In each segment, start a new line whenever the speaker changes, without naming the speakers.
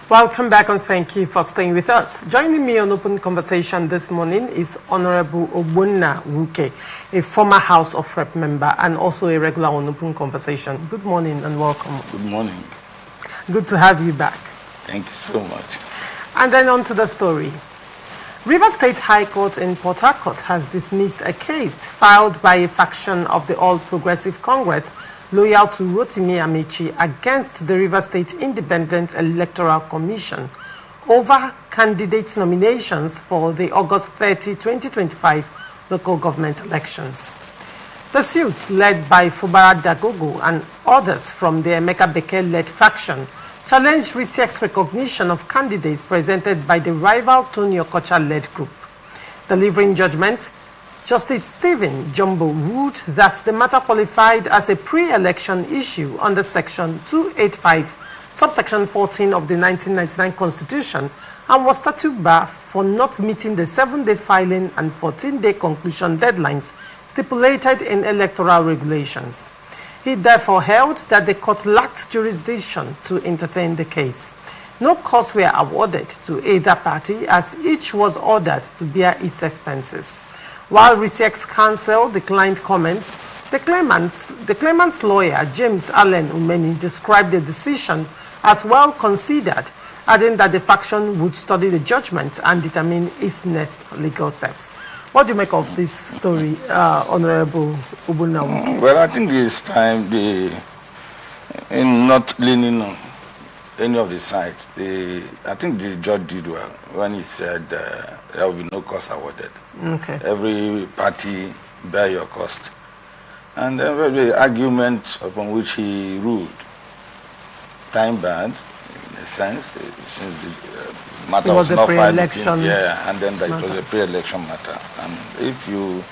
Welcome back and thank you for staying with us. Joining me on Open Conversation this morning is Honorable Ogbonna Wuke, a former House of Rep member and also a regular on Open Conversation. Good morning and welcome.
Good morning.
Good to have you back.
Thank you so much.
And then on to the story. Rivers State High Court in Port Harcourt has dismissed a case filed by a faction of the All Progressive Congress loyal to Rotimi Amechi against the Rivers State Independent Electoral Commission over candidate nominations for the August 30, 2025 local government elections. The suit, led by Fubara Dagogo and others from the Emeka Beke-led faction, challenged RISIEC's recognition of candidates presented by the rival Tony Okocha-led group. Delivering judgment, Justice Stephen Jumbo ruled that the matter qualified as a pre-election issue under Section 285, subsection 14 of the 1999 Constitution, and was statute bar for not meeting the 7-day filing and 14-day conclusion deadlines stipulated in electoral regulations. He therefore held that the court lacked jurisdiction to entertain the case. No costs were awarded to either party as each was ordered to bear its expenses. While RISIEC's counsel declined comments, the claimant's lawyer, James Allen Umeni, described the decision as well considered, adding that the faction would study the judgment and determine its next legal steps. What do you make of this story, Honorable Ogbonna Wuke?
Well, I think this time, in not leaning on any of the sides, I think the judge did well when he said there will be no cost awarded.
Okay.
Every party bear your cost. And the argument upon which he ruled, time bound, in a sense, since the matter was not filed, and then it was a pre-election matter. And if you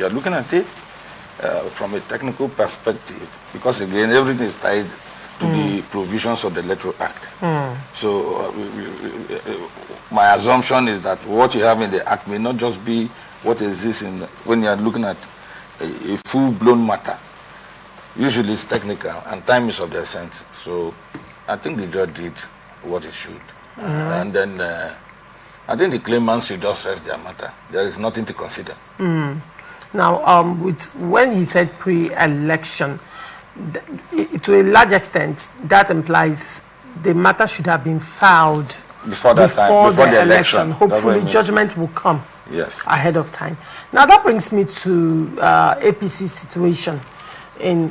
are looking at it from a technical perspective, because again everything is tied to the provisions of the Electoral Act. So my assumption is that what you have in the Act may not just be what exists when you are looking at a full-blown matter. Usually it's technical and time is of the essence. So I think the judge did what he should. And then I think the claimants should just rest their matter. There is nothing to consider.
Now, when he said pre-election, to a large extent, that implies the matter should have been filed before the election. Hopefully, judgment will come ahead of time. Now, that brings me to APC situation.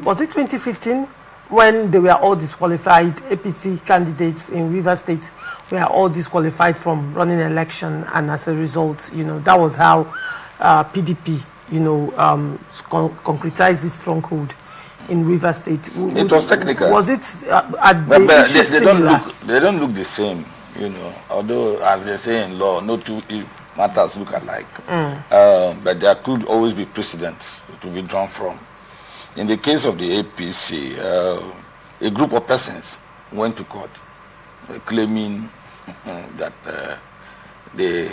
Was it 2015 when they were all disqualified? APC candidates in Rivers State were all disqualified from running an election, and as a result, that was how PDP, concretized this stronghold in Rivers State.
It was technical.
Was it
they don't look the same, although as they say in law, no two matters look alike. But there could always be precedents to be drawn from. In the case of the APC, a group of persons went to court claiming that they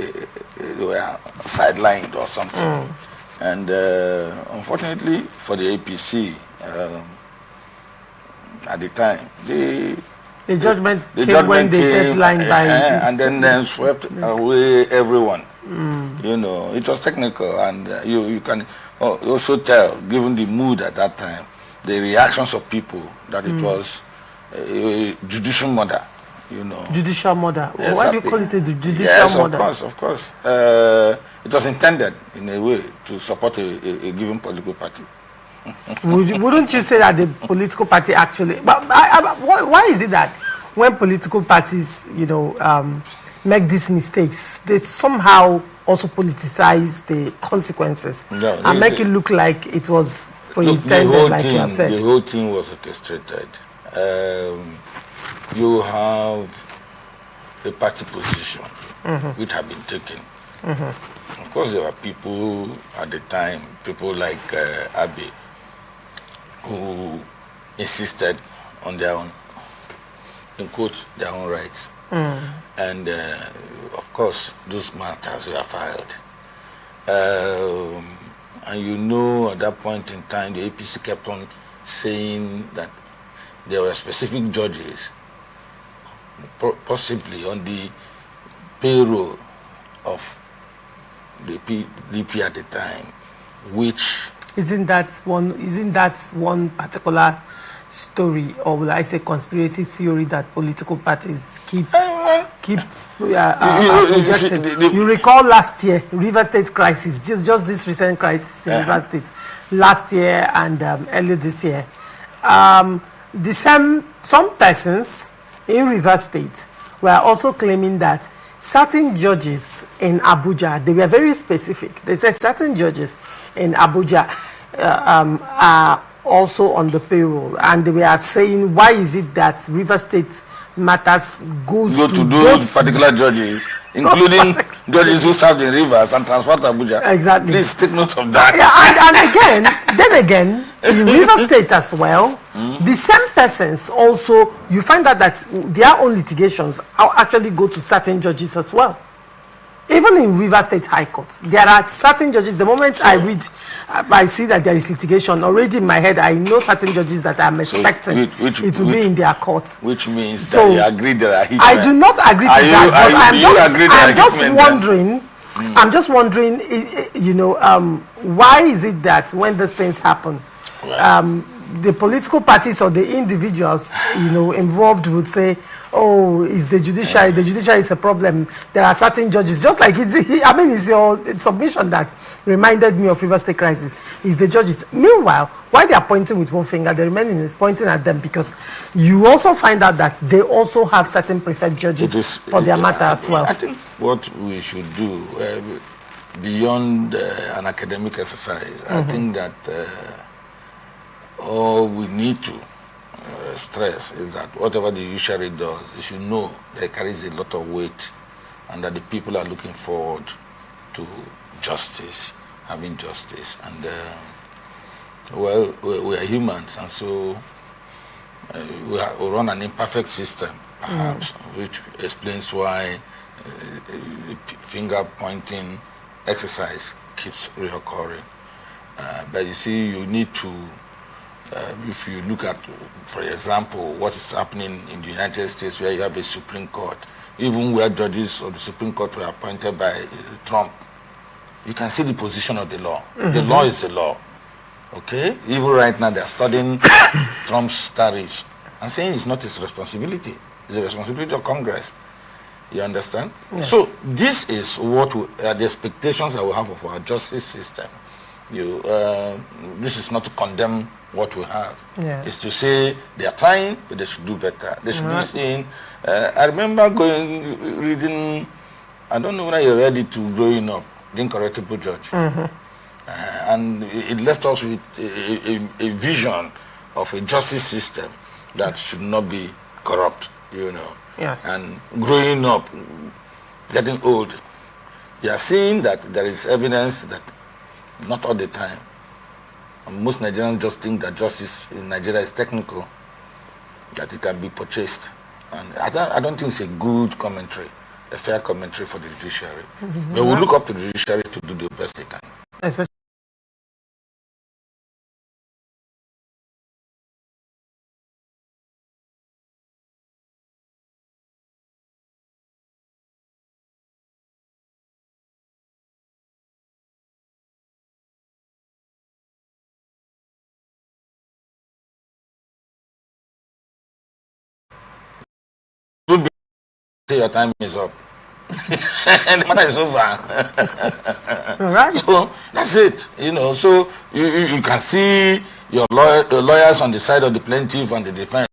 were sidelined or something. And unfortunately for the APC, at the time, the judgment came when the deadline by and then swept away everyone. It was technical, and you can also tell, given the mood at that time, the reactions of people, that it was a judicial murder.
Judicial murder.
Yes,
why do you call it a judicial murder?
Yes, of course. It was intended in a way to support a given political party.
Wouldn't you say that the political party actually? But why is it that when political parties, make these mistakes, they somehow also politicize the consequences and make it look like it was pre-intended, like you have said?
The whole thing was orchestrated. You have a party position which had been taken. Of course, there were people at the time, people like Abe, who insisted on their own, in quote, their own rights. And of course, those matters were filed. And at that point in time, the APC kept on saying that there were specific judges possibly on the payroll of the PDP at the time, which
isn't that one particular story, or will I say conspiracy theory, that political parties keep projecting? You recall last year, River State crisis, just this recent crisis in River State, last year and early this year. Some persons in River State were also claiming that certain judges in Abuja, they were very specific. They said certain judges in Abuja are also on the payroll, and they were saying, why is it that River State matters goes to those
particular judges, including judges who served in Rivers and transferred to Abuja?
Exactly.
Please take note of that.
And then again, in River State as well, the same persons also, you find out that their own litigations actually go to certain judges as well. Even in River State High Court, there are certain judges. The moment I see that there is litigation, already in my head, I know certain judges that I'm expecting it will be in their court.
Which means that you agree there are hitmen.
I do not agree to that, but I'm just wondering, why is it that when these things happen, the political parties or the individuals, involved would say, "Oh, it's the judiciary. The judiciary is a problem. There are certain judges." Just like it's your submission that reminded me of River State crisis. It's the judges. Meanwhile, while they are pointing with one finger, the remaining is pointing at them, because you also find out that they also have certain preferred judges for their matter as well.
I think what we should do beyond an academic exercise, I think that. All we need to stress is that whatever the judiciary does, they should know that it carries a lot of weight, and that the people are looking forward to justice, having justice. And we are humans, and so we run an imperfect system, perhaps, which explains why finger pointing exercise keeps reoccurring. But you see, you need to. If you look at, for example, what is happening in the United States, where you have a Supreme Court, even where judges of the Supreme Court were appointed by Trump, you can see the position of the law. The law is the law. Okay? Even right now, they're studying Trump's tariffs and saying it's not his responsibility. It's the responsibility of Congress. You understand? Yes. So this is what the expectations that we have of our justice system. This is not to condemn what we have. Yeah. It's to say they are trying, but they should do better. They should be seen. I remember reading, I don't know whether you read it, to Growing Up, The Incorruptible Judge. And it left us with a vision of a justice system that should not be corrupt, Yes. And growing up, getting old, you are seeing that there is evidence that not all the time. Most Nigerians just think that justice in Nigeria is technical, that it can be purchased. And I don't think it's a good commentary, a fair commentary for the judiciary. But we look up to the judiciary to do the best they can. Especially your time is up. And the matter is over.
All right.
So that's it. So you can see your lawyers on the side of the plaintiff and the defense.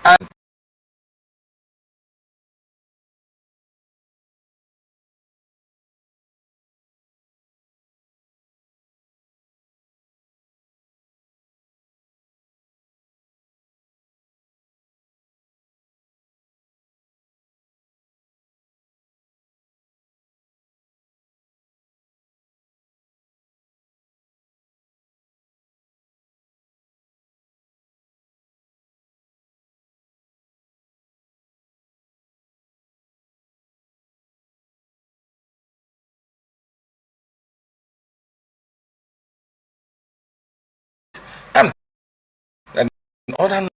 And Other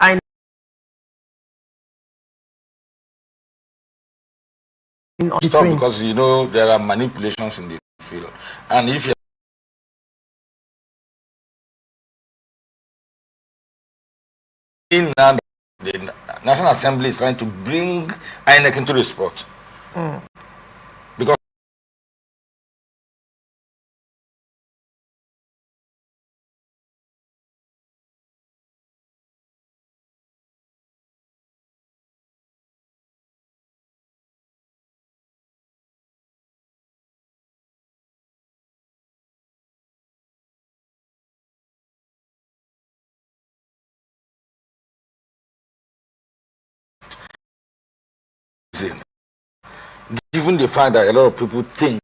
I know
stop
between.
because you know there are manipulations in the field, and if you now the National Assembly is trying to bring INEC into the spot because given the fact that a lot of people think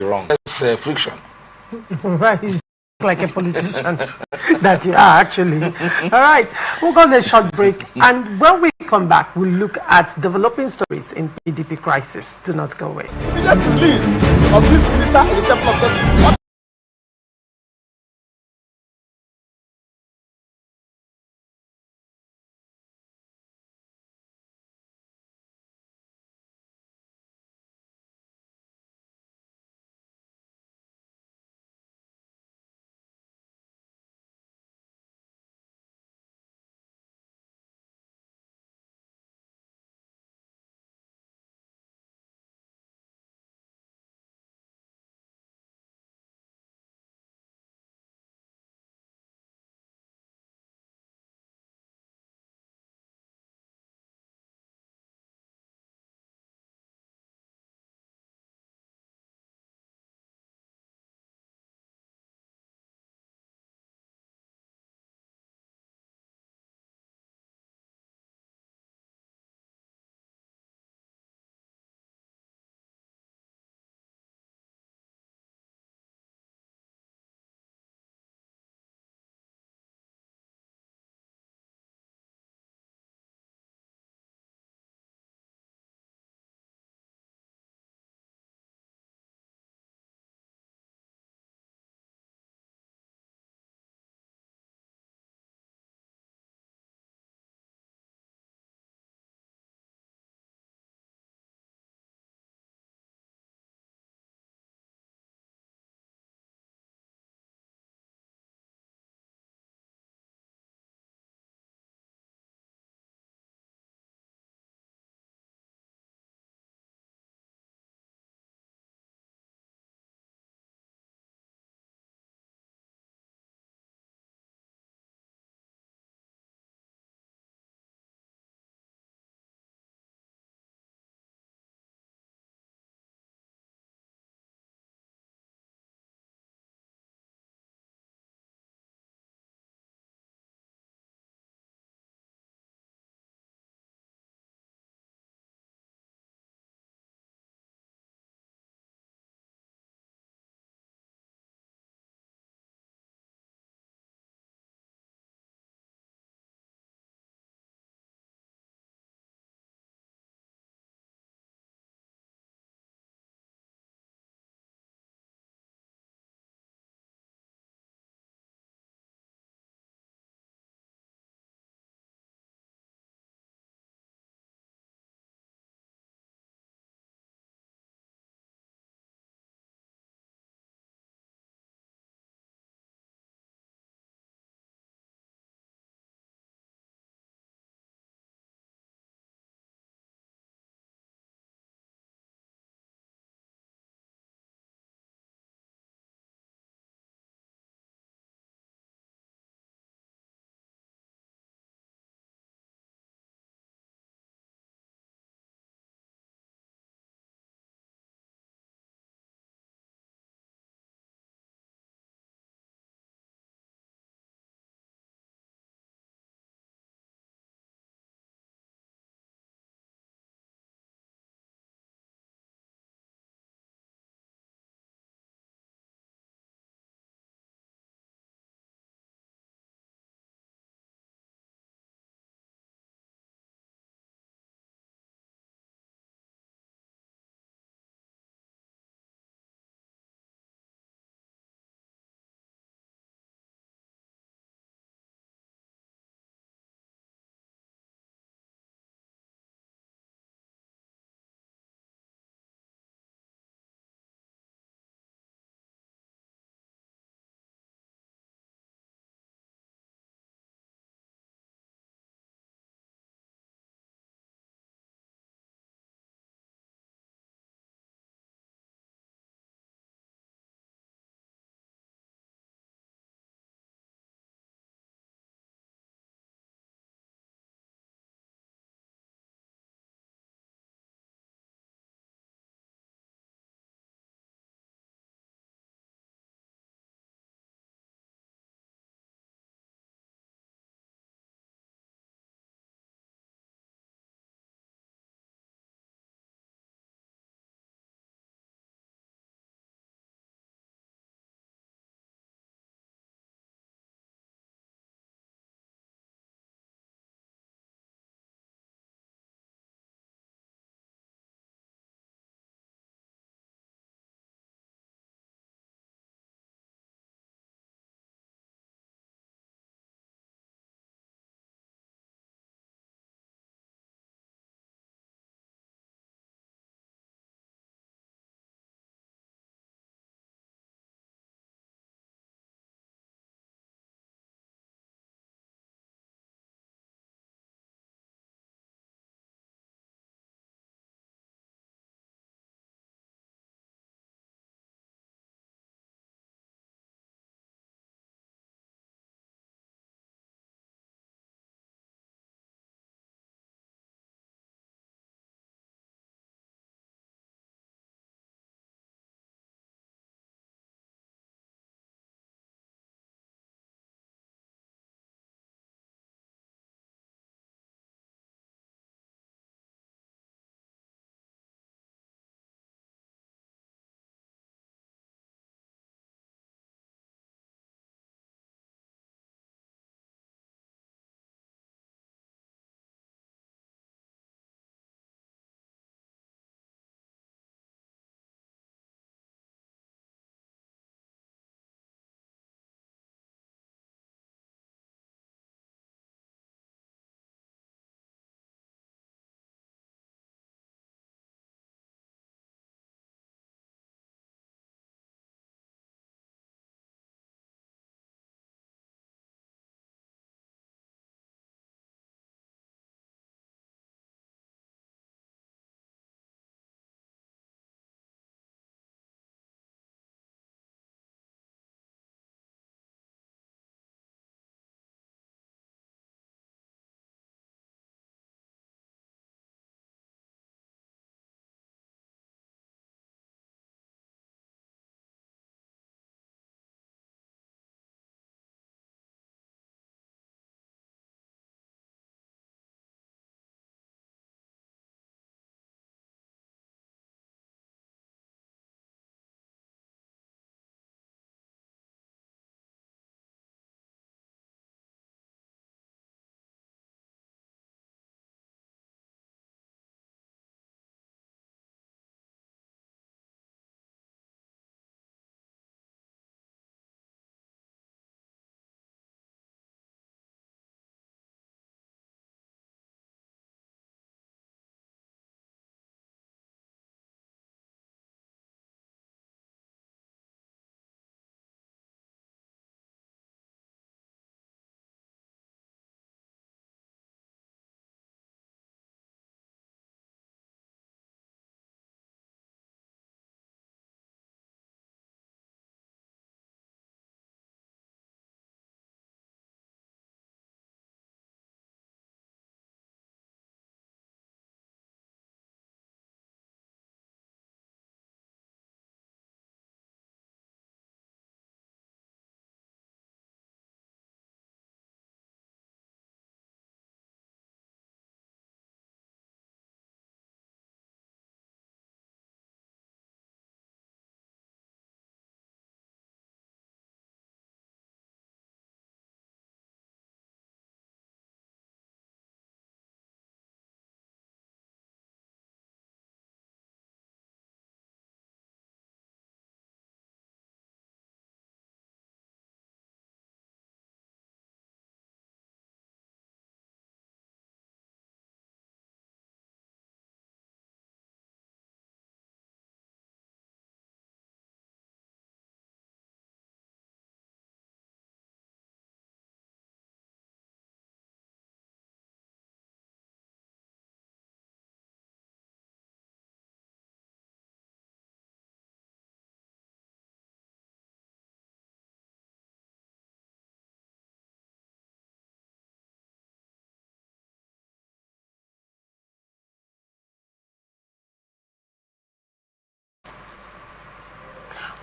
wrong, there's friction.
Right. Like a politician that you are actually. All right, we'll go on a short break, and when we come back, we'll look at developing stories in PDP crisis. Do not go away.
Release of this minister in the temple of God.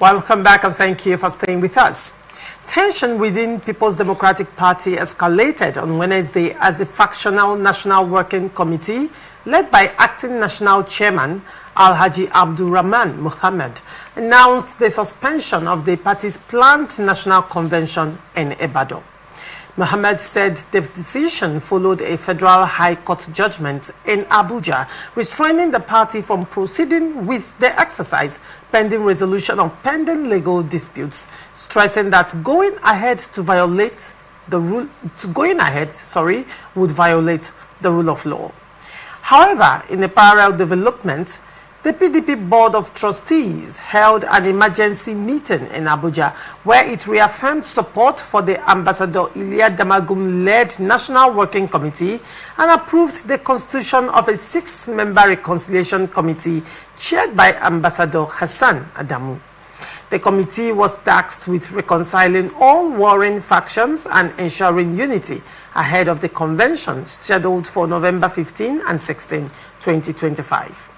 Welcome back and thank you for staying with us. Tension within People's Democratic Party escalated on Wednesday as the factional National Working Committee, led by Acting National Chairman Alhaji Abdulrahman Mohammed, announced the suspension of the party's planned national convention in Ibadan. Mohammed said the decision followed a federal high court judgment in Abuja restraining the party from proceeding with the exercise pending resolution of pending legal disputes, stressing that going ahead would violate the rule of law. However, in a parallel development, the PDP Board of Trustees held an emergency meeting in Abuja where it reaffirmed support for the Ambassador Iliya Damagum-led National Working Committee and approved the constitution of a 6-member reconciliation committee chaired by Ambassador Hassan Adamu. The committee was tasked with reconciling all warring factions and ensuring unity ahead of the convention scheduled for November 15 and 16, 2025.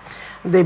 The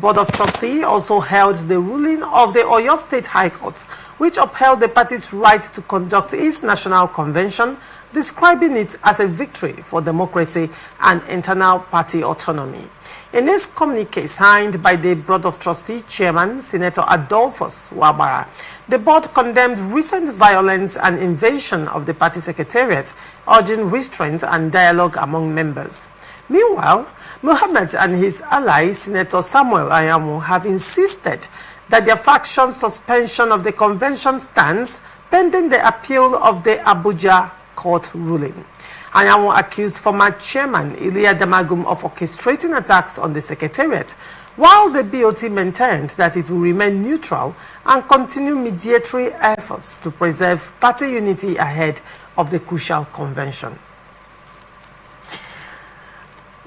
Board of Trustees also held the ruling of the Oyo State High Court, which upheld the party's right to conduct its national convention, describing it as a victory for democracy and internal party autonomy. In his communique signed by the Board of Trustees Chairman, Senator Adolphus Wabara, the board condemned recent violence and invasion of the party secretariat, urging restraint and dialogue among members. Meanwhile, Mohammed and his ally, Senator Samuel Ayamu, have insisted that their faction's suspension of the convention stands pending the appeal of the Abuja court ruling. Ayamu accused former chairman Iliya Damagum of orchestrating attacks on the secretariat, while the BOT maintained that it will remain neutral and continue mediatory efforts to preserve party unity ahead of the crucial convention.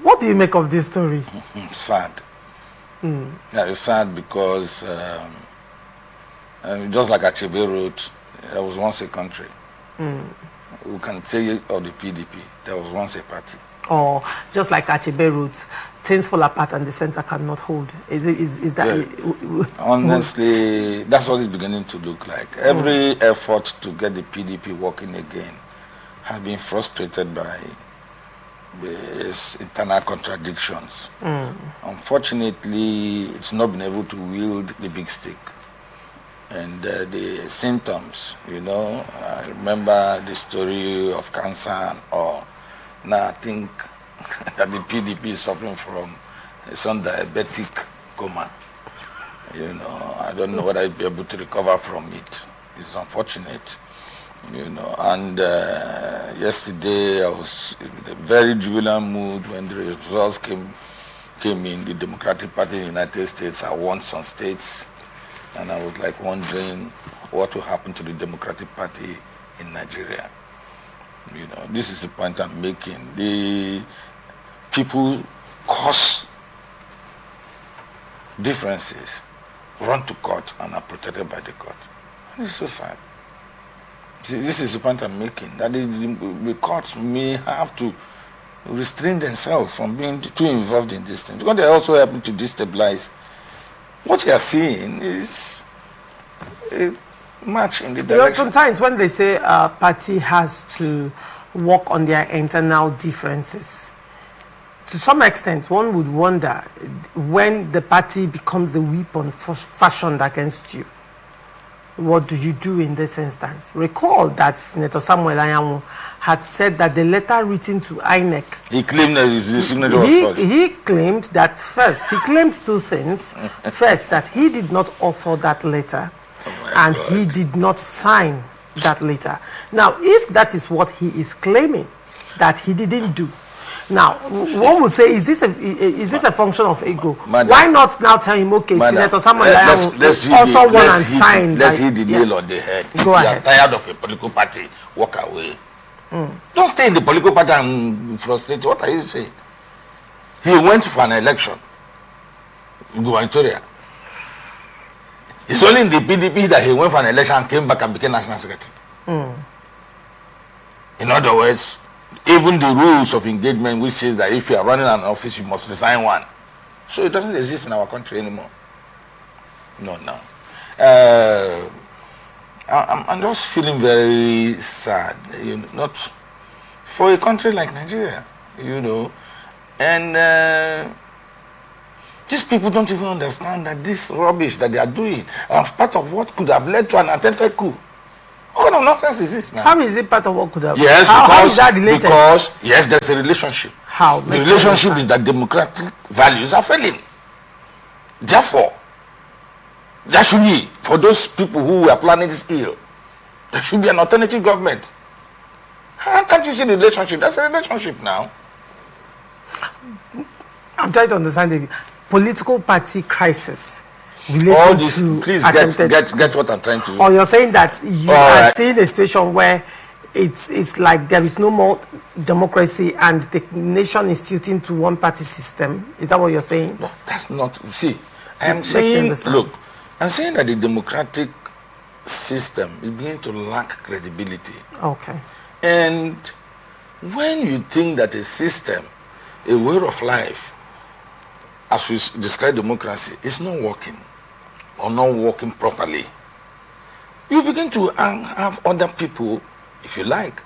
What do you make of this story?
Sad. Yeah, it's sad because just like Achebe wrote, there was once a country. We can say of the PDP, there was once a party.
Or just like Achebe wrote, things fall apart and the center cannot hold. Is that?
Yeah. Honestly, that's what it's beginning to look like. Every effort to get the PDP working again has been frustrated by these internal contradictions. Unfortunately, it's not been able to wield the big stick. And the symptoms, I remember the story of cancer and all. Now I think that the PDP is suffering from some diabetic coma. I don't know whether I'll be able to recover from it. It's unfortunate. And yesterday I was in a very jubilant mood when the results came in. The Democratic Party in the United States, I won some states, and I was like wondering what will happen to the Democratic Party in Nigeria. This is the point I'm making. The people cause differences, run to court, and are protected by the court. And it's so sad. See, this is the point I'm making, that the courts may have to restrain themselves from being too involved in this thing, because they're also helping to destabilize. What you are seeing is a march in the direction.
Sometimes when they say a party has to work on their internal differences, to some extent one would wonder when the party becomes the weapon fashioned against you. What do you do in this instance? Recall that Senator Samuel Ayamu had said that the letter written to INEC...
He claimed that his signature was false.
He claimed that first, he claimed two things. First, that he did not author that letter, and God, he did not sign that letter. Now, if that is what he is claiming, that he didn't do, now, one would say, is this a function of ego? Madam, why not now tell him, okay, Senator Samuel Ayamu author one and signed?
Let's hit the nail on the head.
Go ahead.
If you are tired of a political party, walk away. Don't stay in the political party and be frustrated. What are you saying? He went for an election, gubernatorial. It's only in the PDP that he went for an election and came back and became national secretary. In other words, even the rules of engagement, which says that if you are running an office, you must resign one. So it doesn't exist in our country anymore. No. I'm just feeling very sad, not for a country like Nigeria, and these people don't even understand that this rubbish that they are doing are part of what could have led to an attempted coup. What kind of nonsense is this now?
How is it part of what could have?
Yes,
how is that related?
Because yes, there's a relationship.
How?
The relationship is that democratic values are failing. Therefore, there should be, for those people who are planning this ill, there should be an alternative government. How can't you see the relationship? That's a relationship now.
I'm trying to understand the political party crisis related
All this,
to
please get what I'm trying to do.
Or you're saying that you are seeing a situation where it's like there is no more democracy and the nation is tilting to one party system. Is that what you're saying?
No, that's not. See, I'm saying, look, I'm saying that the democratic system is beginning to lack credibility.
Okay.
And when you think that a system, a way of life, as we describe democracy, is not working or not working properly, you begin to have other people, if you like,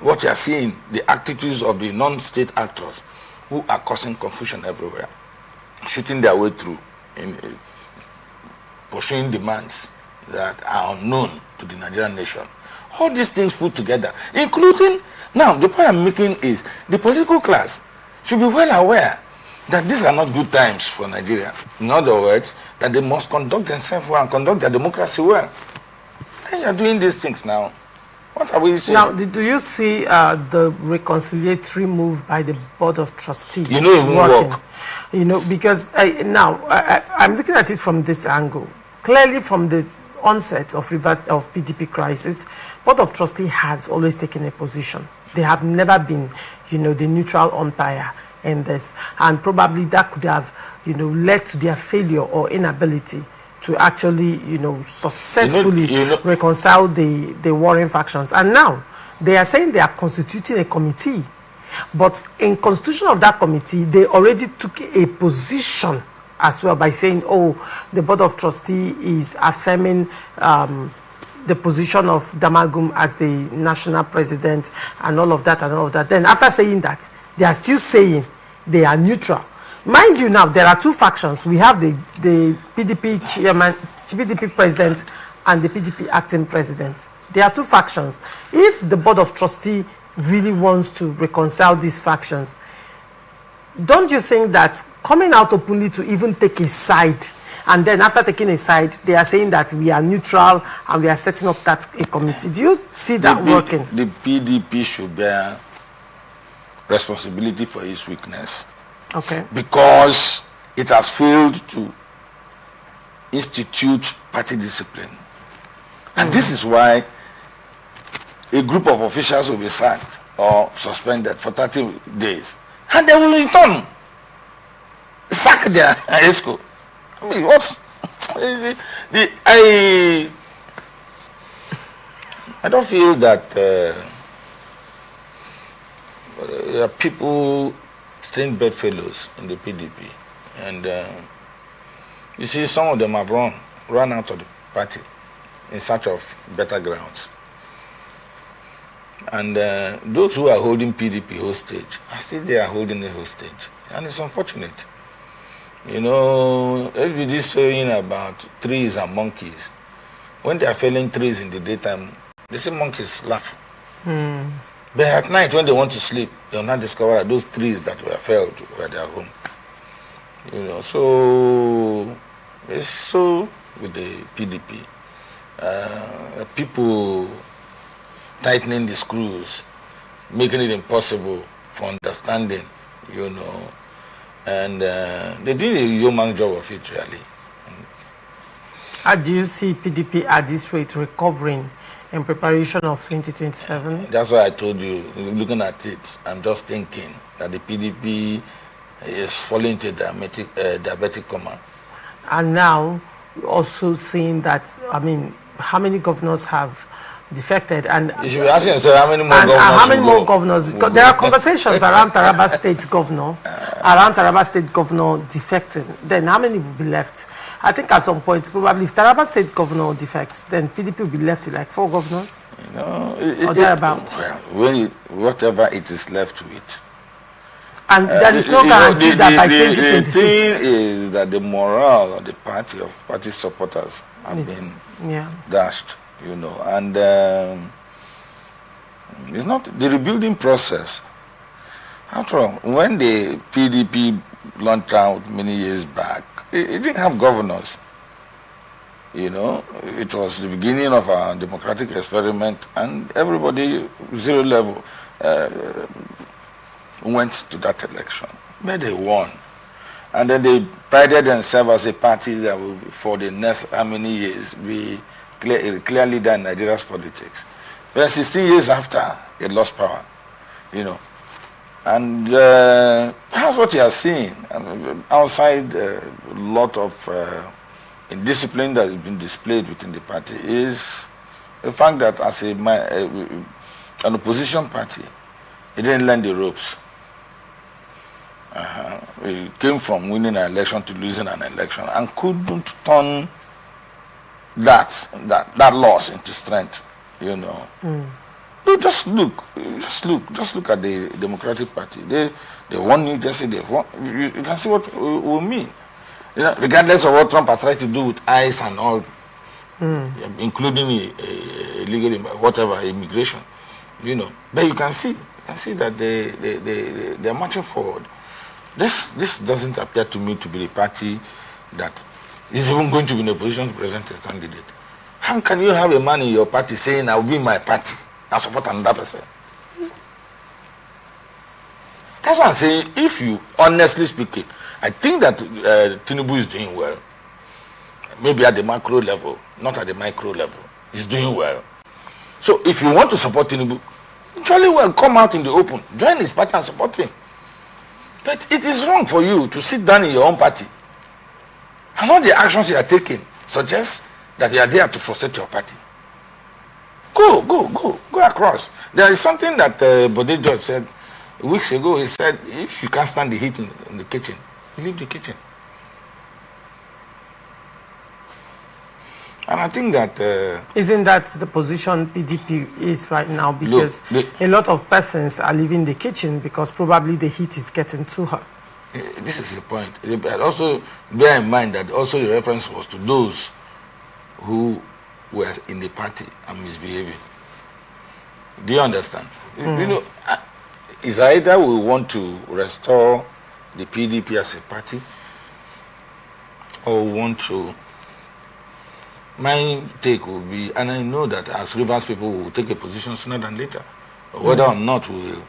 what you are seeing, the attitudes of the non-state actors who are causing confusion everywhere, shooting their way through, in pursuing demands that are unknown to the Nigerian nation. All these things put together, including, now the point I'm making is the political class should be well aware that these are not good times for Nigeria. In other words, that they must conduct themselves well and conduct their democracy well. And you're doing these things now. What are we saying?
Now, do you see the reconciliatory move by the Board of Trustees?
It won't work.
Because I'm looking at it from this angle. Clearly, from the onset of PDP crisis, Board of Trustees has always taken a position. They have never been, the neutral umpire in this, and probably that could have, led to their failure or inability to actually, successfully reconcile the warring factions. And now they are saying they are constituting a committee, but in constitution of that committee, they already took a position as well by saying, the Board of Trustees is affirming the position of Damagum as the national president and all of that and all of that. Then after saying that, they are still saying they are neutral. Mind you, now there are two factions. We have the PDP chairman, PDP president, and the PDP acting president. There are two factions. If the Board of Trustees really wants to reconcile these factions, don't you think that coming out openly to even take a side, and then after taking a side, they are saying that we are neutral and we are setting up a committee? Do you see that working?
The PDP should bear responsibility for its weakness.
Okay.
Because it has failed to institute party discipline. And this is why a group of officials will be sacked or suspended for 30 days. And they will return, sack their ESCO. I mean, I don't feel that there are people, strange bedfellows in the PDP. And you see, some of them have run out of the party in search of better grounds. And those who are holding PDP hostage, I still they are holding it hostage. And it's unfortunate. Everybody's saying about trees and monkeys. When they are felling trees in the daytime, they say monkeys laugh. But at night, when they want to sleep, they will not discover that those trees that were felled were their home. So it's so with the PDP. People tightening the screws, making it impossible for understanding, and they're doing a human job of it, really.
How do you see PDP at this rate recovering in preparation of 2027?
That's why I told you, looking at it, I'm just thinking that the PDP is falling into diabetic coma. And
now, also seeing that, how many governors have defected, and
you should be asking yourself how many more
and
governors.
how many more governors? Because there are conversations around Taraba State governor, defecting. Then how many will be left? I think at some point, probably if Taraba State governor defects, then PDP will be left with like 4 governors.
You know,
or thereabouts.
Well, whatever it is left with.
And there is no guarantee that by 2026.
The thing is that the morale of the party supporters have been dashed, you know, and it's not the rebuilding process. After all, when the PDP launched out many years back, it didn't have governors. You know, it was the beginning of our democratic experiment, and everybody, zero level, went to that election. But they won. And then they prided themselves as a party that will, for the next how many years, be a clear leader in Nigeria's politics. But 16 years after, they lost power, you know. And that's what you are seeing. Outside a lot of indiscipline that has been displayed within the party is the fact that as an opposition party, it didn't learn the ropes. It came from winning an election to losing an election and couldn't turn that loss into strength, you know. No, just look at the Democratic Party. They won New Jersey. They won. You can see what we mean. You know, regardless of what Trump has tried to do with ICE and all, including illegal whatever immigration, you know. But you can see that they are marching forward. This doesn't appear to me to be the party that is even going to be in a position to present a candidate. How can you have a man in your party saying, "I'll be my party, I support another person"? That's what I'm saying. If you, honestly speaking, I think that Tinubu is doing well. Maybe at the macro level, not at the micro level. He's doing well. So if you want to support Tinubu, jolly well come out in the open, join his party and support him. But it is wrong for you to sit down in your own party and all the actions you are taking suggest that you are there to frustrate your party. Go across. There is something that Bode George said weeks ago. He said, if you can't stand the heat in the kitchen, leave the kitchen. And I think that...
Isn't that the position PDP is right now? Because a lot of persons are leaving the kitchen because probably the heat is getting too hot.
This is the point. But also bear in mind that also the reference was to those who were in the party and misbehaving. Do you understand? You know, it's either we want to restore the PDP as a party, or we want to... My take will be, and I know that as Rivers people will take a position sooner than later, whether or not we will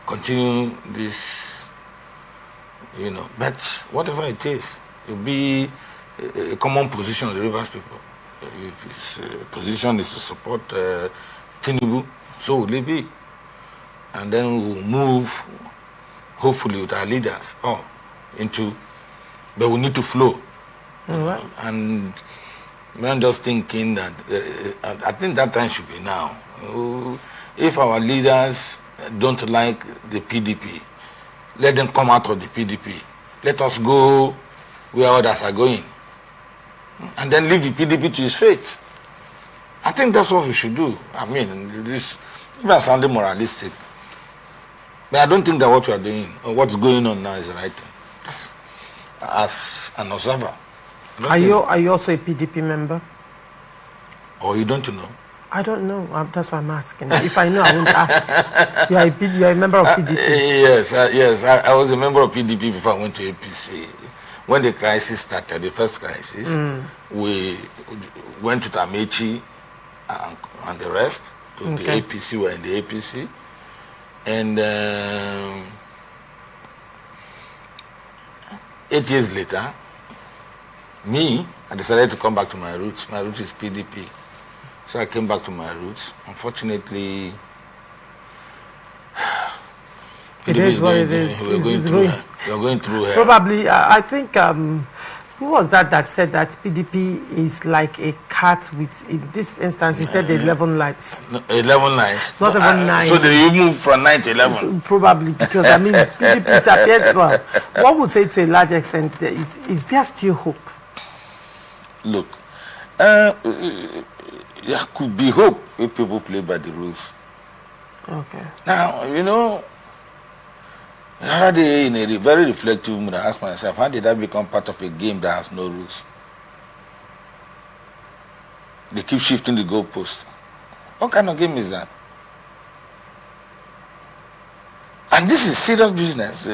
continue this, you know, but whatever it is, it will be a common position of the Rivers people. If his position is to support Tinubu, so will it be. And then we'll move, hopefully with our leaders, into, but we need to flow.
Right.
And I'm just thinking that I think that time should be now. If our leaders don't like the PDP, let them come out of the PDP. Let us go where others are going. And then leave the PDP to his fate. I think that's what we should do. I mean, this is sounding moralistic. But I don't think that what we are doing, or what's going on now is the right thing. That's as an observer.
Are you also a PDP member?
Or you don't know?
I don't know. That's why I'm asking. If I know, I won't ask. You are a member of PDP?
Yes. I was a member of PDP before I went to APC. When the crisis started, the first crisis, we went to Tamechi and the rest to the APC. We were in the APC. And 8 years later, I decided to come back to my roots. My roots is PDP. So I came back to my roots. Unfortunately,
it is what it is.
We're going through hell.
Probably, I think Who was that said that PDP is like a cat with, in this instance, he said 11 lives?
No, 11 lives.
Not even 9.
So you move from 9 to 11?
So probably, because I mean, PDP, it appears, well, one would say to a large extent, is there still hope?
Look, there could be hope if people play by the rules.
Okay.
Now, the other day in a very reflective mood, I asked myself, how did I become part of a game that has no rules? They keep shifting the goalposts. What kind of game is that? And this is serious business.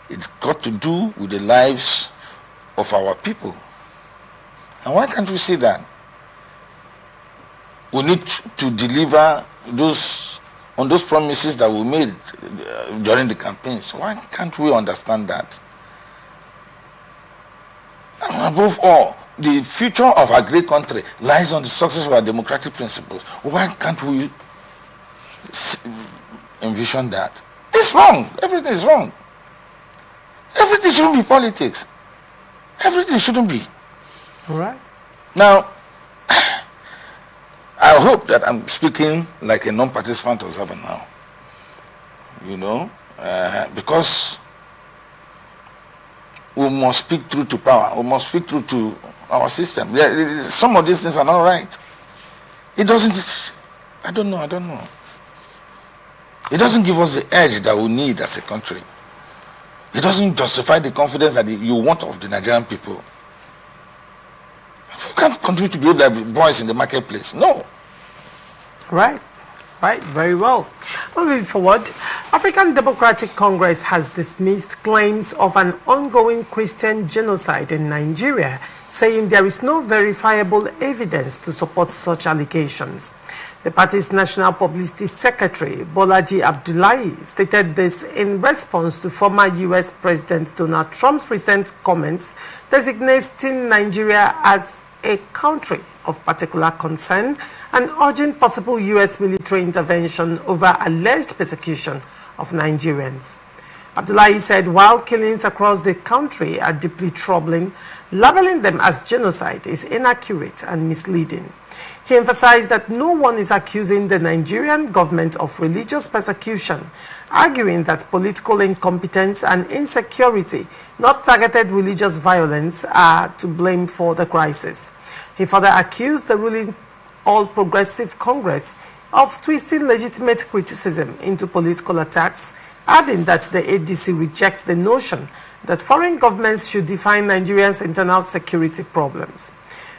It's got to do with the lives of our people. And why can't we see that? We need to deliver on those promises that we made during the campaigns. Why can't we understand that? And above all, the future of our great country lies on the success of our democratic principles. Why can't we envision that? It's wrong. Everything is wrong. Everything shouldn't be politics. Everything shouldn't be.
All right.
Now, I hope that I'm speaking like a non-participant observer now. Because we must speak through to power. We must speak through to our system. Some of these things are not right. It doesn't, I don't know. It doesn't give us the edge that we need as a country. It doesn't justify the confidence that you want of the Nigerian people. We can't continue to behave like boys in the marketplace. No.
Right, very well. Moving forward, African Democratic Congress has dismissed claims of an ongoing Christian genocide in Nigeria, saying there is no verifiable evidence to support such allegations. The party's National Publicity Secretary, Bolaji Abdullahi, stated this in response to former U.S. President Donald Trump's recent comments designating Nigeria as a country of particular concern and urging possible U.S. military intervention over alleged persecution of Nigerians. Abdullahi said while killings across the country are deeply troubling, labeling them as genocide is inaccurate and misleading. He emphasized that no one is accusing the Nigerian government of religious persecution, arguing that political incompetence and insecurity, not targeted religious violence, are to blame for the crisis. He further accused the ruling All Progressive Congress of twisting legitimate criticism into political attacks, adding that the ADC rejects the notion that foreign governments should define Nigeria's internal security problems.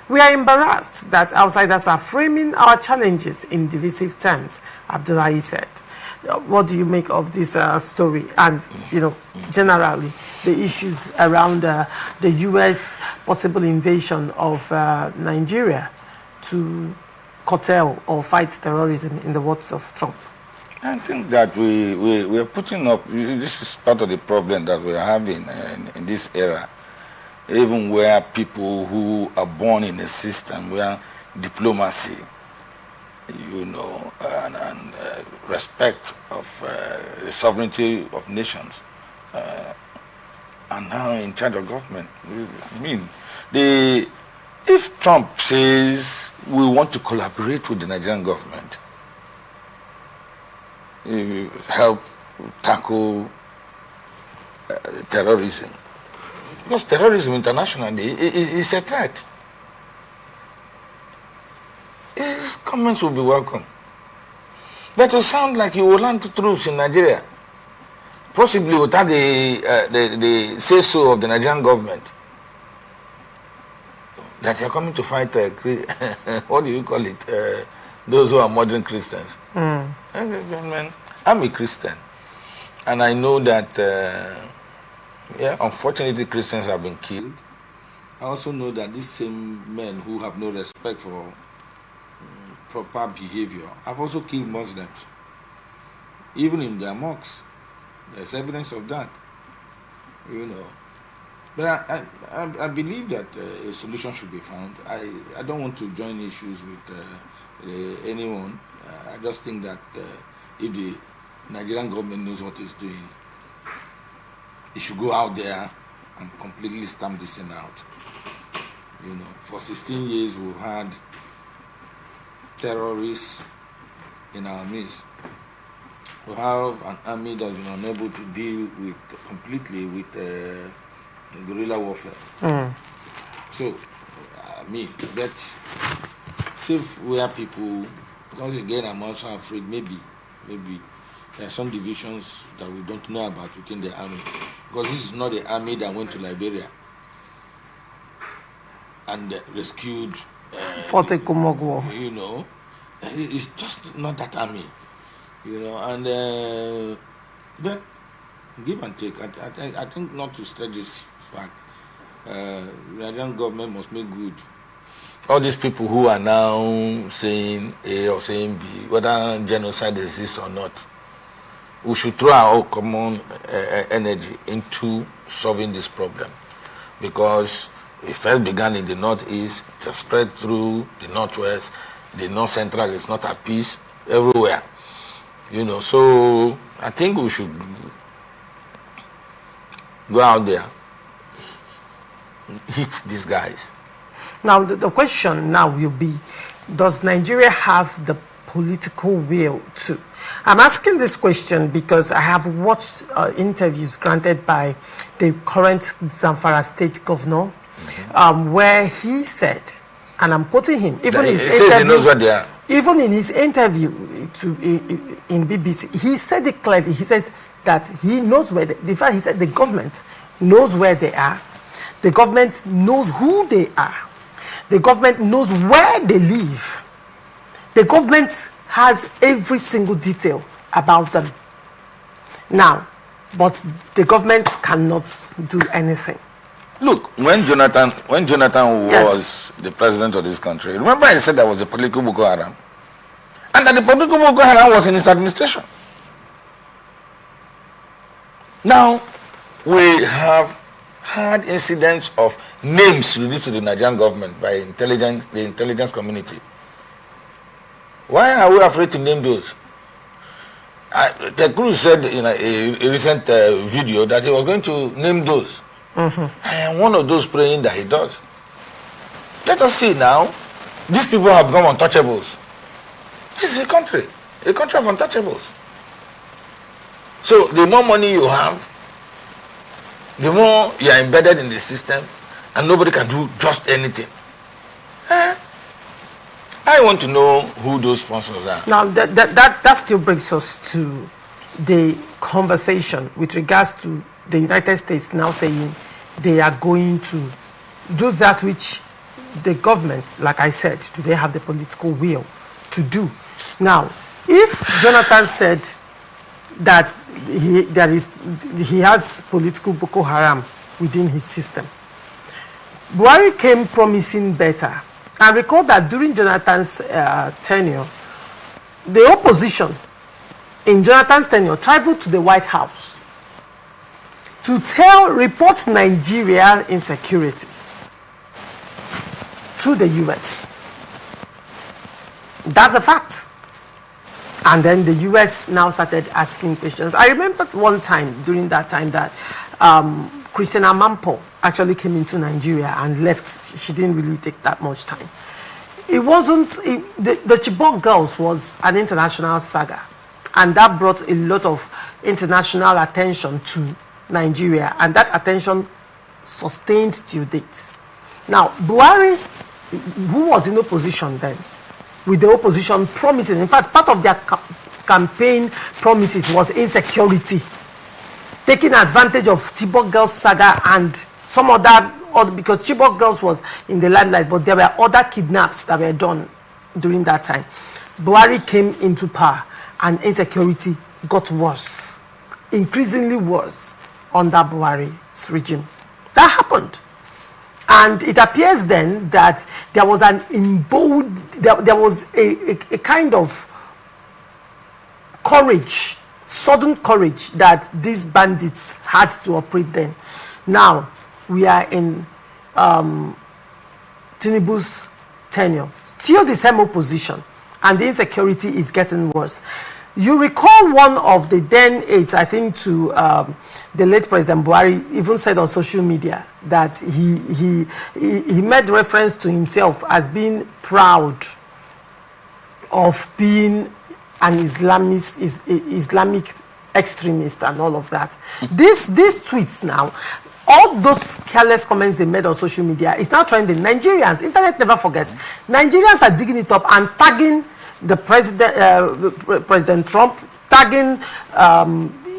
We are embarrassed that outsiders are framing our challenges in divisive terms, Abdullahi said. What do you make of this story and, generally the issues around the U.S. possible invasion of Nigeria to curtail or fight terrorism, in the words of Trump?
I think that we are putting up, this is part of the problem that we are having in this era, even where people who are born in a system where diplomacy, and respect of the sovereignty of nations are now in charge of government. I mean, if Trump says we want to collaborate with the Nigerian government, help tackle terrorism, because terrorism internationally is a threat, comments will be welcome. But it will sound like you will land troops in Nigeria, possibly without the say-so of the Nigerian government, that you are coming to fight, what do you call it, those who are modern Christians. I'm a Christian, and I know that, unfortunately Christians have been killed. I also know that these same men who have no respect for proper behavior have also killed Muslims, even in their mosques. There's evidence of that, But I believe that a solution should be found. I don't want to join issues with anyone. I just think that if the Nigerian government knows what it's doing, it should go out there and completely stamp this thing out. You know, for 16 years we've had terrorists in our midst. We have an army that's been unable to deal completely with guerrilla warfare. So, I mean, that safe where people, because again, I'm also afraid maybe there are some divisions that we don't know about within the army. Because this is not the army that went to Liberia and rescued
Fort Ekumogwo.
You know, it's just not that army. You know, and but give and take. I think not to stretch this fact. The Nigerian government must make good. All these people who are now saying A or saying B, whether genocide exists or not, we should throw our common energy into solving this problem, because it first began in the northeast, it has spread through the northwest, the north central is not at peace everywhere. You know, so I think we should go out there, hit these guys.
Now, the question now will be, does Nigeria have the political will to? I'm asking this question because I have watched interviews granted by the current Zamfara state governor, where he said, and I'm quoting him, even in his interview in BBC, he said it clearly. He says that he knows where in fact, he said the government knows where they are. The government knows who they are. The government knows where they live. The government has every single detail about them. Now, but the government cannot do anything.
Look, when Jonathan was the president of this country, remember I said there was a political Boko Haram? And that the political Boko Haram was in his administration. Now, we have had incidents of names released to the Nigerian government by the intelligence community. Why are we afraid to name those? Ted Cruz said in a recent video that he was going to name those. I am one of those praying that he does. Let us see now. These people have become untouchables. This is a country of untouchables. So the more money you have, the more you are embedded in the system, and nobody can do just anything. I want to know who those sponsors are.
Now, that still brings us to the conversation with regards to the United States now saying they are going to do that which the government, like I said, do they have the political will to do? Now, if Jonathan said that he has political Boko Haram within his system, Buhari came promising better. And recall that during Jonathan's tenure, the opposition in Jonathan's tenure traveled to the White House to report Nigeria insecurity to the US. That's a fact. And then the US now started asking questions. I remember one time during that time that Christiana Mampo actually came into Nigeria and left. She didn't really take that much time. It wasn't, the Chibok girls was an international saga, and that brought a lot of international attention to Nigeria, and that attention sustained till date. Now, Buhari, who was in opposition then, with the opposition promising, in fact, part of their campaign promises was insecurity, taking advantage of Chibok girls saga and some other, because Chibok girls was in the limelight, but there were other kidnaps that were done during that time. Buhari came into power and insecurity got worse, increasingly worse under Buhari's regime. That happened. And it appears then that there was there was a kind of courage, sudden courage that these bandits had to operate then. Now, we are in Tinubu's tenure, still the same opposition, and the insecurity is getting worse. You recall one of the then aides, I think, to the late President Buhari, even said on social media that he made reference to himself as being proud of being an Islamic extremist and all of that. These tweets now, all those careless comments they made on social media is now trending. Nigerians, internet never forgets. Nigerians are digging it up and tagging the President Trump, tagging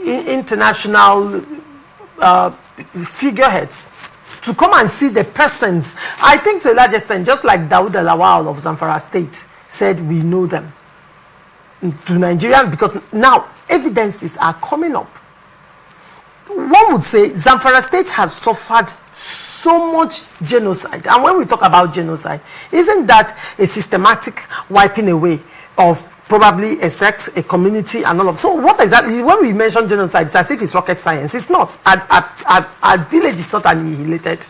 international figureheads to come and see the persons. I think to a large extent, just like Dawood Lawal of Zamfara State said, we know them to Nigerians, because now evidences are coming up. One would say Zamfara State has suffered so much genocide. And when we talk about genocide, isn't that a systematic wiping away of probably a sect, a community, and all of? So what exactly, when we mention genocide, it's as if it's rocket science. It's not. Our village is not annihilated.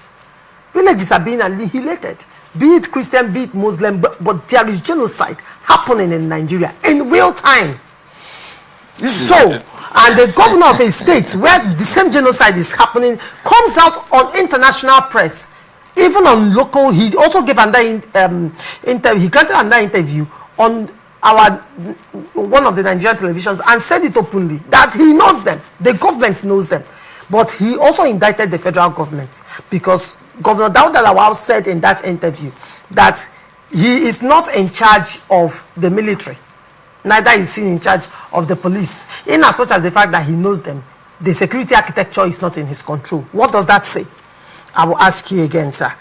Villages are being annihilated, be it Christian, be it Muslim, but there is genocide happening in Nigeria in real time. And the governor of a state where the same genocide is happening comes out on international press, even on local. He also gave another interview. He granted another interview on one of the Nigerian televisions and said it openly that he knows them. The government knows them, but he also indicted the federal government because Governor Dawood Lawal said in that interview that he is not in charge of the military. Neither is he in charge of the police, in as much as the fact that he knows them. The security architecture is not in his control. What does that say? I will ask you again, sir.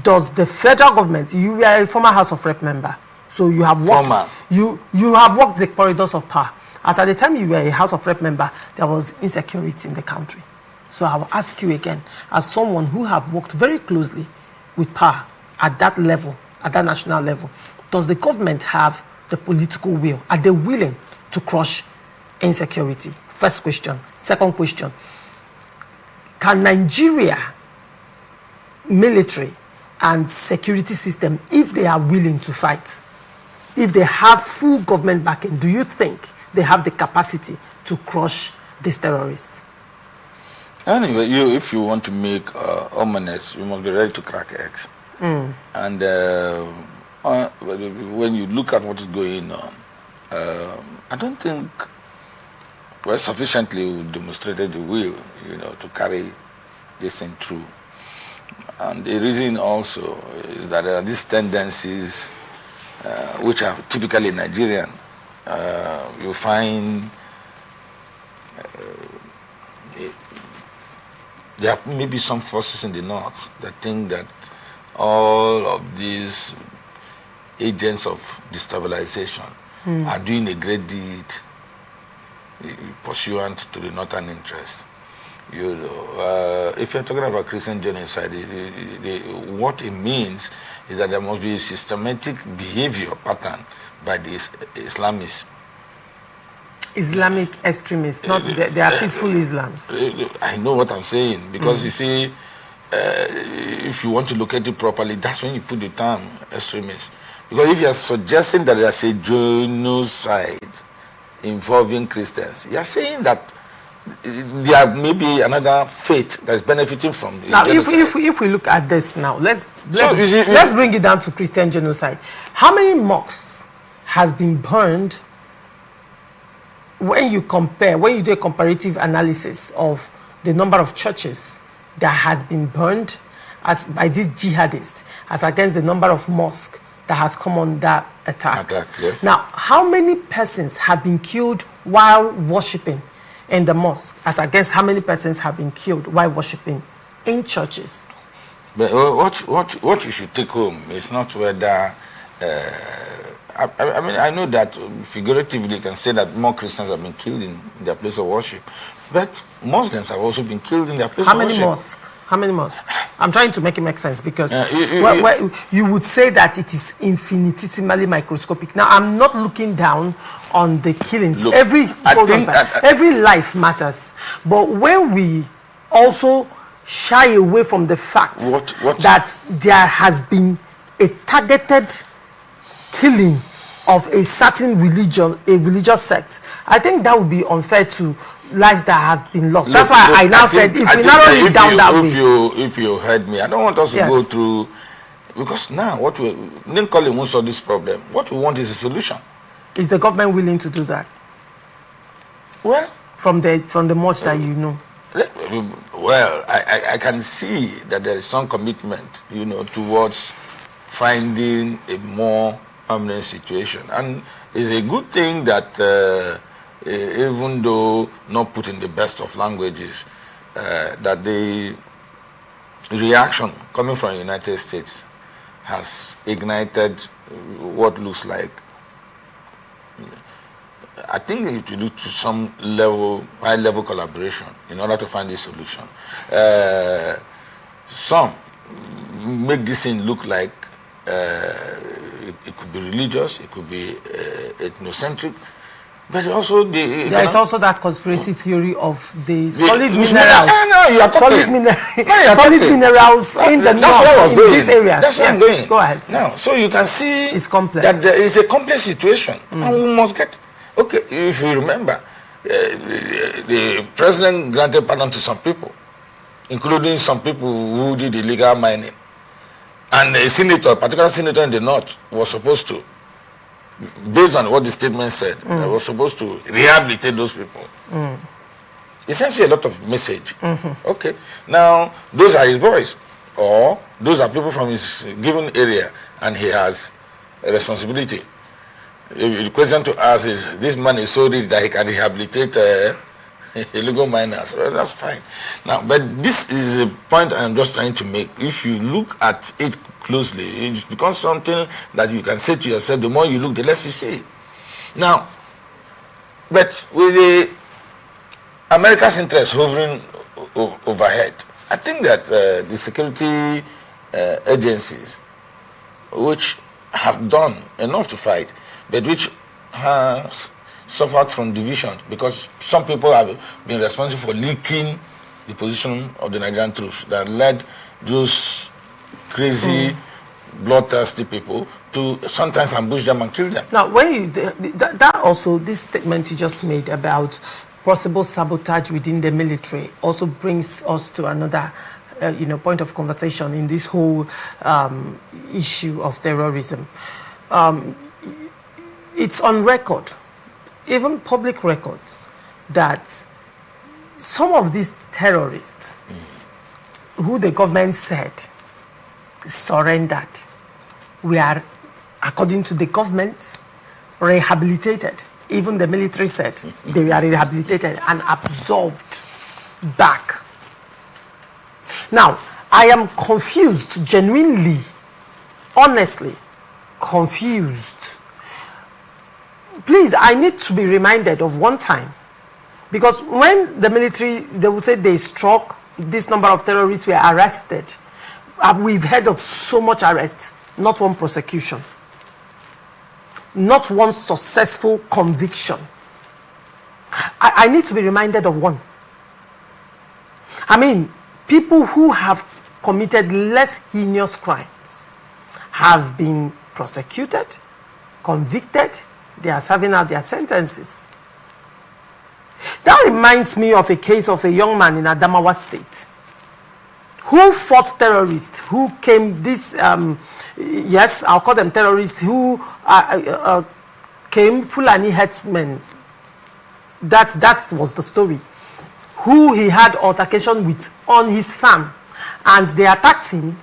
Does the federal government, you are a former House of Rep member, so you have walked, you have walked the corridors of power. As at the time you were a House of Rep member, there was insecurity in the country. So I will ask you again, as someone who have worked very closely with power at that level, at that national level, does the government have the political will? Are they willing to crush insecurity? First question. Second question, can Nigeria military and security system, if they are willing to fight, if they have full government backing, do you think they have the capacity to crush these terrorists?
Anyway, if you want to make omelets, you must be ready to crack eggs. And when you look at what is going on, I don't think sufficiently demonstrated the will, to carry this thing through. And the reason also is that there are these tendencies which are typically Nigerian. You find there are maybe some forces in the north that think that all of these agents of destabilization are doing a great deed pursuant to the northern interest. If you're talking about Christian genocide, what it means is that there must be a systematic behavior pattern by the Islamists.
Islamic extremists, not they are peaceful Islams.
I know what I'm saying, because you see, if you want to look at it properly, that's when you put the term extremist. Because if you are suggesting that there's a genocide involving Christians, you are saying that there may be another faith that is benefiting from the
now if we look at this now, let's bring it down to Christian genocide. How many mosques has been burned when you do a comparative analysis of the number of churches that has been burned as by these jihadists as against the number of mosques that has come under attack?
Yes.
Now, how many persons have been killed while worshipping in the mosque as against how many persons have been killed while worshipping in churches?
But what you should take home is not whether I know that figuratively you can say that more Christians have been killed in their place of worship, but Muslims have also been killed in their place of worship.
How many mosques? I'm trying to make it make sense, because you would say that it is infinitesimally microscopic. Now, I'm not looking down on the killings.
Look,
every life matters. But when we also shy away from the fact that there has been a targeted killing of a certain religion, a religious sect, I think that would be unfair to lives that have been lost. That's why I now said, if we narrow it down that way.
If you heard me, I don't want us to go through, because now what we didn't call it won't solve this problem. What we want is a solution.
Is the government willing to do that?
Well,
from the much that you know.
Well, I can see that there is some commitment, towards finding a more permanent situation, and it's a good thing that even though not put in the best of languages, that the reaction coming from the United States has ignited what looks like, I think it will lead to some high-level collaboration in order to find a solution. Some make this thing look like it could be religious, it could be ethnocentric, but also there
is also that conspiracy theory of the solid minerals.
Solid
minerals in the north, in these areas.
That's where I'm going.
Go ahead.
Now, so you can see
it's complex.
That there is a complex situation, and we must get. Okay, if you remember, the president granted pardon to some people, including some people who did illegal mining. And a senator, a particular senator in the north, was supposed to, based on what the statement said, was supposed to rehabilitate those people. He sends you a lot of message. Okay, now those are his boys, or those are people from his given area, and he has a responsibility. The question to ask is, this man is so rich that he can rehabilitate illegal miners. Well, that's fine. Now, but this is a point I'm just trying to make. If you look at it closely, it becomes something that you can say to yourself, the more you look, the less you see. Now, but with the America's interest hovering overhead, I think that the security agencies, which have done enough to fight, but which has suffered from divisions, because some people have been responsible for leaking the position of the Nigerian troops that led those crazy, bloodthirsty people to sometimes ambush them and kill them.
Now, when that also, this statement you just made about possible sabotage within the military also brings us to another point of conversation in this whole issue of terrorism. It's on record, even public records, that some of these terrorists who the government said surrendered were, according to the government, rehabilitated. Even the military said they were rehabilitated and absolved back. Now, I am confused, genuinely, honestly confused. Please, I need to be reminded of one time, because when the military, they will say they struck, this number of terrorists were arrested. We've heard of so much arrest, not one prosecution, not one successful conviction. I need to be reminded of one. I mean, people who have committed less heinous crimes have been prosecuted, convicted, they are serving out their sentences. That reminds me of a case of a young man in Adamawa State who fought terrorists, who came, yes, I'll call them terrorists, who came Fulani headsmen. That was the story. Who he had altercation with on his farm. And they attacked him,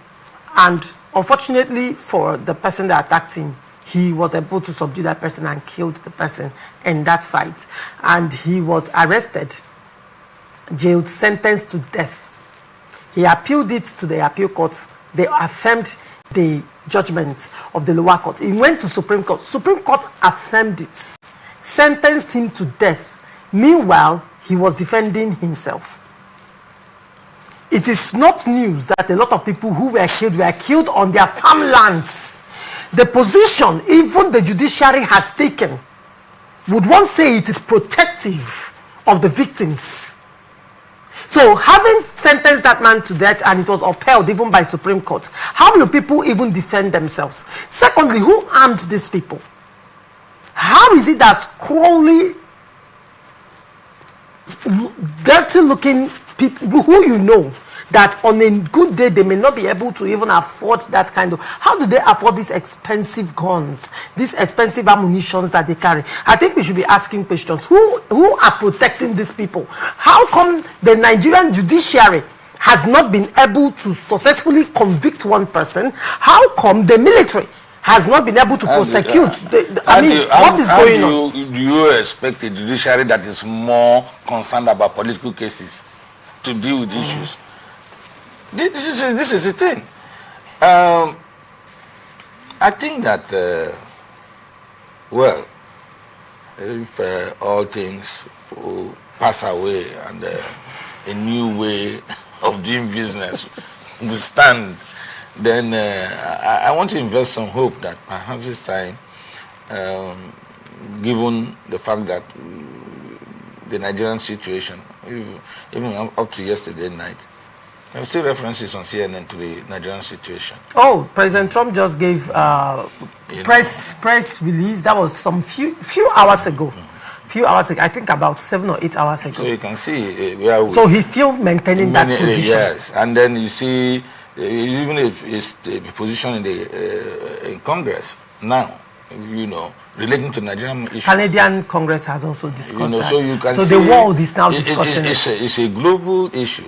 and unfortunately for the person that attacked him, he was able to subdue that person and killed the person in that fight. And he was arrested, jailed, sentenced to death. He appealed it to the appeal court. They affirmed the judgment of the lower court. He went to Supreme Court. Supreme Court affirmed it, sentenced him to death. Meanwhile, he was defending himself. It is not news that a lot of people who were killed on their farmlands. The position even the judiciary has taken, would one say it is protective of the victims? So having sentenced that man to death, and it was upheld even by Supreme Court, how will people even defend themselves? Secondly, who armed these people? How is it that scrawly, dirty-looking people who you know, that on a good day they may not be able to even afford that kind of, how do they afford these expensive guns, these expensive ammunitions that they carry? I think we should be asking questions. Who are protecting these people? How come the Nigerian judiciary has not been able to successfully convict one person? How come the military has not been able to prosecute? What is going on?
Do you expect a judiciary that is more concerned about political cases to deal with issues? This is the thing. I think that, well, if all things will pass away and a new way of doing business will stand, then I want to invest some hope that perhaps this time, given the fact that the Nigerian situation, even up to yesterday night, there are still references on CNN to the Nigerian situation. Oh,
President Trump just gave press release. That was some few hours ago. Few hours ago, I think about 7 or 8 hours ago.
So you can see
so he's still maintaining that position.
Yes, and then you see even if it's the position in the in Congress now, relating to Nigerian issues.
Canadian Congress has also discussed that.
So you can
see the world is now discussing it.
It's a global issue.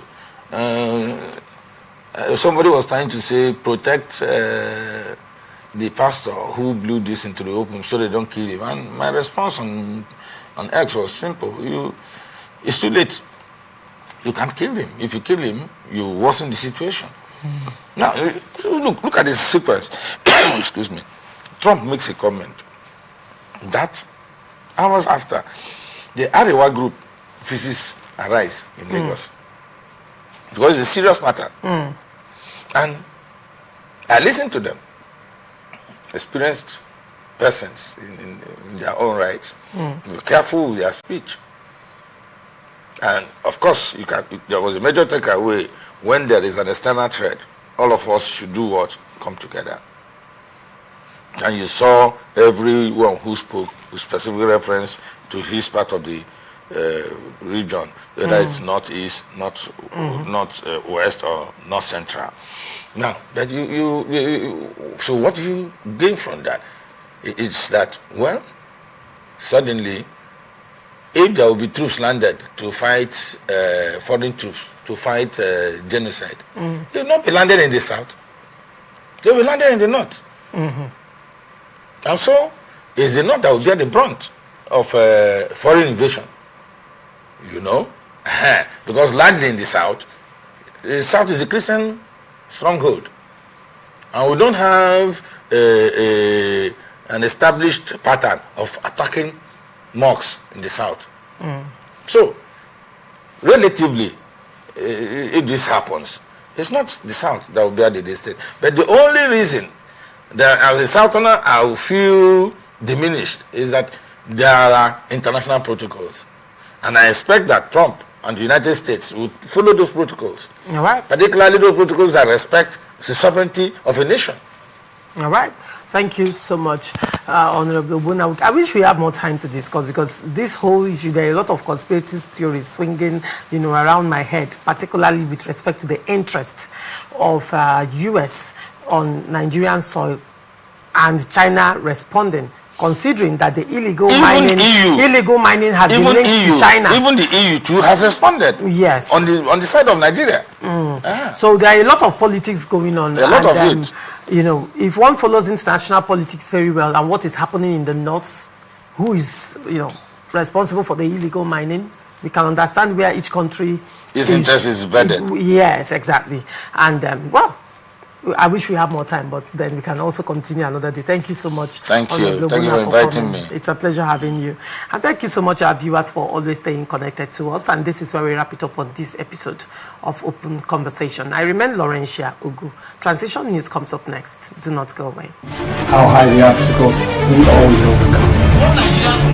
Somebody was trying to say protect the pastor who blew this into the open so they don't kill him. And my response on X was simple. It's too late. You can't kill him. If you kill him, you worsen the situation. Now, look at this sequence. Excuse me. Trump makes a comment that hours after the Arewa group faces a rise in Lagos. Because it's a serious matter. And I listened to them, experienced persons in their own rights. Be careful with their speech. And of course, there was a major takeaway. When there is an external threat, all of us should do what? Come together. And you saw everyone who spoke with specific reference to his part of the region, whether it's northeast, not west, or north central. Now, that so what do you gain from that? It's that, well, suddenly, if there will be troops landed to fight foreign troops, to fight genocide, they will not be landed in the south. They will be landed in the north. And so, it's the north that will bear the brunt of foreign invasion. Because largely in the south is a Christian stronghold. And we don't have an established pattern of attacking mosques in the south. So, relatively, if this happens, it's not the south that will bear the destiny. But the only reason that as a southerner I will feel diminished is that there are international protocols. And I expect that Trump and the United States would follow those protocols.
All right.
Particularly those protocols that respect the sovereignty of a nation.
All right. Thank you so much, Honorable Obuna. I wish we had more time to discuss, because this whole issue, there are a lot of conspiracy theories swinging, around my head, particularly with respect to the interest of U.S. on Nigerian soil and China responding, considering that the illegal mining has been linked to China.
Even the EU too has responded.
Yes.
On the side of Nigeria.
So there are a lot of politics going on.
A lot of it.
If one follows international politics very well and what is happening in the north, who is, responsible for the illegal mining, we can understand where each country
interest is embedded.
Yes, exactly. And well, I wish we had more time, but then we can also continue another day. Thank you so much.
Thank you. Thank you for inviting me.
It's a pleasure having you. And thank you so much, our viewers, for always staying connected to us. And this is where we wrap it up on this episode of Open Conversation. I remain Laurentia Ugu. Transition News comes up next. Do not go away.
How high the obstacles we always overcome.